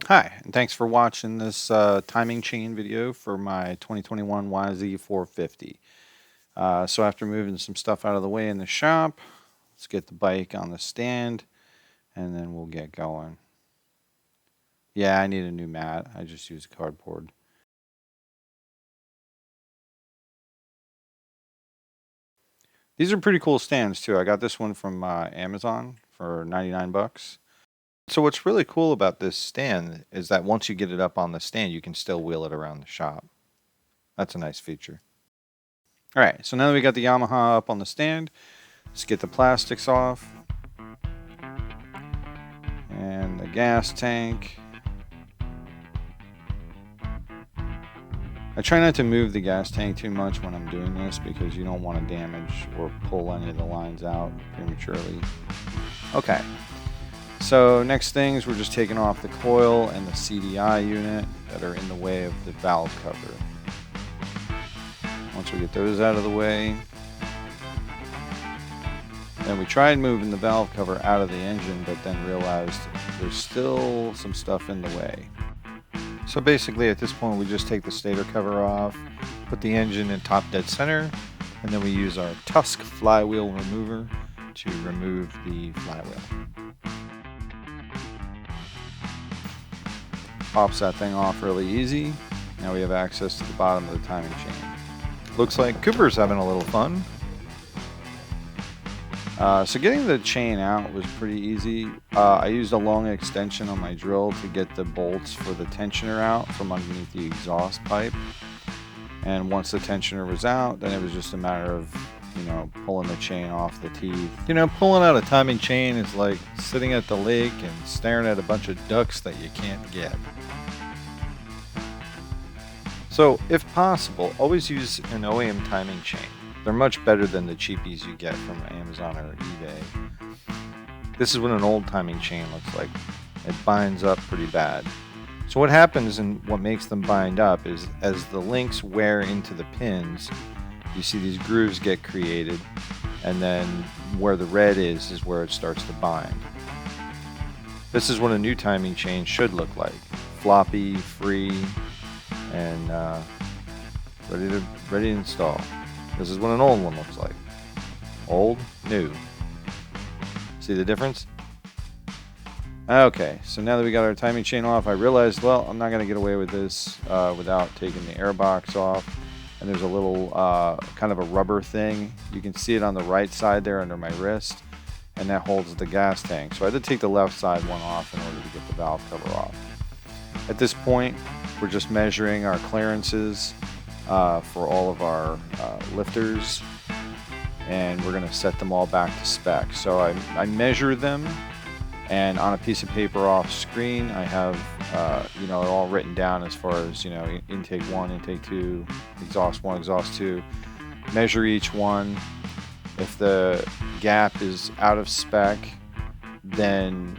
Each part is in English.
Hi, and thanks for watching this timing chain video for my 2021 YZ450. So after moving some stuff out of the way in the shop, let's get the bike on the stand, and then we'll get going. Yeah, I need a new mat. I just use cardboard. These are pretty cool stands too. I got this one from Amazon for 99 bucks. So what's really cool about this stand is that once you get it up on the stand, you can still wheel it around the shop. That's a nice feature. All right, so now that we got the Yamaha up on the stand, let's get the plastics off and the gas tank. I try not to move the gas tank too much when I'm doing this because you don't want to damage or pull any of the lines out prematurely. Okay, so next things, we're just taking off the coil and the CDI unit that are in the way of the valve cover. Once we get those out of the way, then we tried moving the valve cover out of the engine, but then realized there's still some stuff in the way. So basically at this point we just take the stator cover off, put the engine in top dead center, and then we use our Tusk flywheel remover to remove the flywheel. Pops that thing off really easy. Now we have access to the bottom of the timing chain. Looks like Cooper's having a little fun. So getting the chain out was pretty easy. I used a long extension on my drill to get the bolts for the tensioner out from underneath the exhaust pipe. And once the tensioner was out, then it was just a matter of, pulling the chain off the teeth. Pulling out a timing chain is like sitting at the lake and staring at a bunch of ducks that you can't get. So, if possible, always use an OEM timing chain. They're much better than the cheapies you get from Amazon or eBay. This is what an old timing chain looks like. It binds up pretty bad. So what happens and what makes them bind up is as the links wear into the pins, you see these grooves get created, and then where the red is where it starts to bind. This is what a new timing chain should look like. Floppy, free, and ready to install. This is what an old one looks like. Old, new. See the difference? Okay, so now that we got our timing chain off, I realized, well, I'm not going to get away with this without taking the air box off. And there's a little kind of a rubber thing. You can see it on the right side there under my wrist, and that holds the gas tank. So I had to take the left side one off in order to get the valve cover off. At this point, we're just measuring our clearances for all of our lifters, and we're going to set them all back to spec. So I measure them, and on a piece of paper off screen I have it all written down as far as intake 1, intake 2, exhaust 1, exhaust 2. Measure each one. If the gap is out of spec, then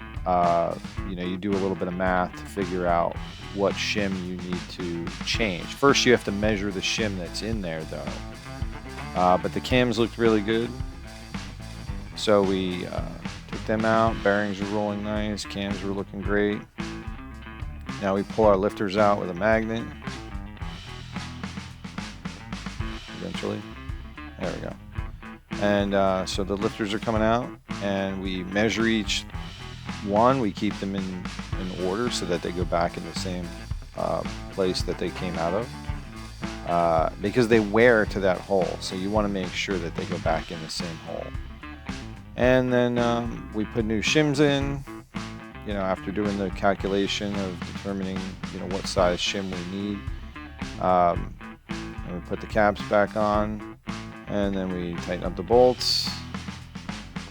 you do a little bit of math to figure out what shim you need to change. First you have to measure the shim that's in there though. But the cams looked really good, so we took them out. Bearings are rolling nice, cams were looking great. Now we pull our lifters out with a magnet. Eventually. There we go. And so the lifters are coming out, and we measure each one. We keep them in order so that they go back in the same place that they came out of, because they wear to that hole, so you want to make sure that they go back in the same hole. And then we put new shims in, after doing the calculation of determining what size shim we need. And we put the caps back on, and then we tighten up the bolts.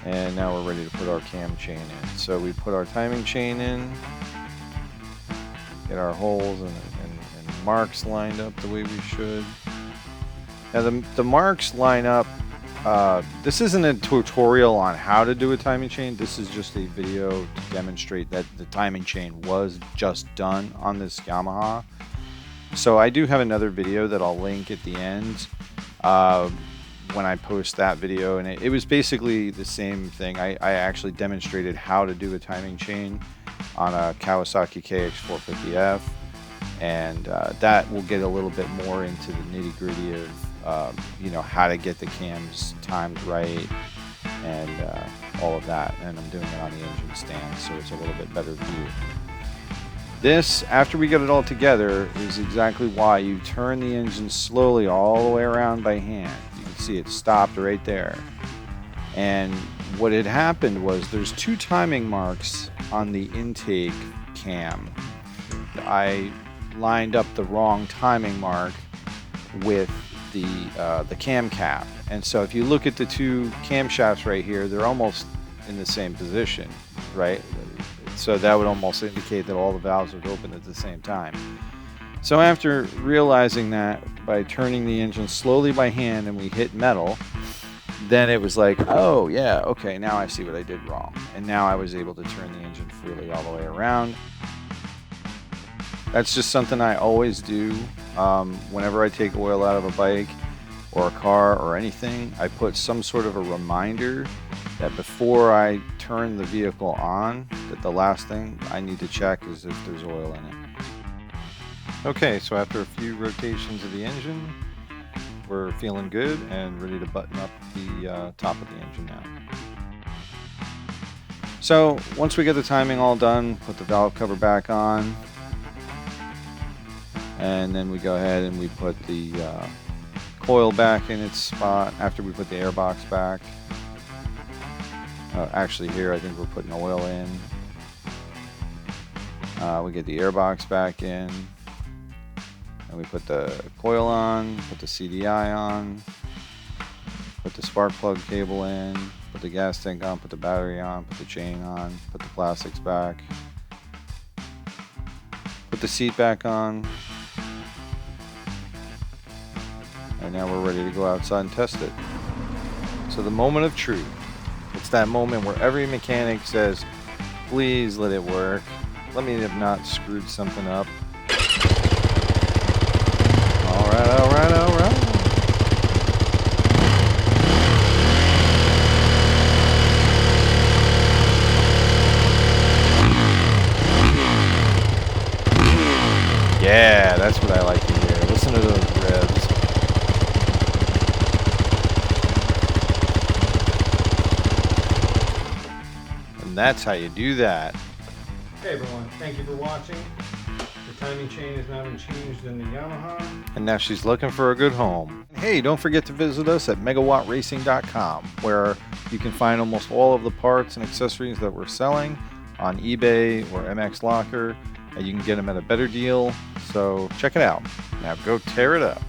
And now we're ready to put our cam chain in. So we put our timing chain in, get our holes and marks lined up the way we should. Now the marks line up. This isn't a tutorial on how to do a timing chain. This is just a video to demonstrate that the timing chain was just done on this Yamaha. So I do have another video that I'll link at the end. when I post that video, and it was basically the same thing. I actually demonstrated how to do a timing chain on a Kawasaki KX450F, and that will get a little bit more into the nitty-gritty of you know, how to get the cams timed right and all of that. And I'm doing it on the engine stand, so it's a little bit better view. This, after we get it all together, is exactly why you turn the engine slowly all the way around by hand. You can see it stopped right there. And what had happened was there's two timing marks on the intake cam. I lined up the wrong timing mark with the cam cap. And so if you look at the two camshafts right here, they're almost in the same position, right? So that would almost indicate that all the valves would open at the same time. So after realizing that by turning the engine slowly by hand and we hit metal, then it was like, oh yeah, okay, now I see what I did wrong. And now I was able to turn the engine freely all the way around. That's just something I always do. Whenever I take oil out of a bike or a car or anything, I put some sort of a reminder that before I turn the vehicle on, that the last thing I need to check is if there's oil in it. Okay, so after a few rotations of the engine, we're feeling good and ready to button up the top of the engine now. So once we get the timing all done, put the valve cover back on, and then we go ahead and we put the coil back in its spot after we put the air box back. Actually here I think we're putting oil in. We get the air box back in, and we put the coil on, put the CDI on, put the spark plug cable in, put the gas tank on, put the battery on, put the chain on, put the plastics back, put the seat back on, and now we're ready to go outside and test it. So the moment of truth. It's that moment where every mechanic says, please let it work. Let me have not screwed something up. All right, all right, all right. Yeah, that's what I like to hear. Listen to those revs. And that's how you do that. Hey everyone, thank you for watching. The timing chain has now been changed in the Yamaha. And now she's looking for a good home. Hey, don't forget to visit us at megawattracing.com, where you can find almost all of the parts and accessories that we're selling on eBay or MX Locker, and you can get them at a better deal. So check it out. Now go tear it up.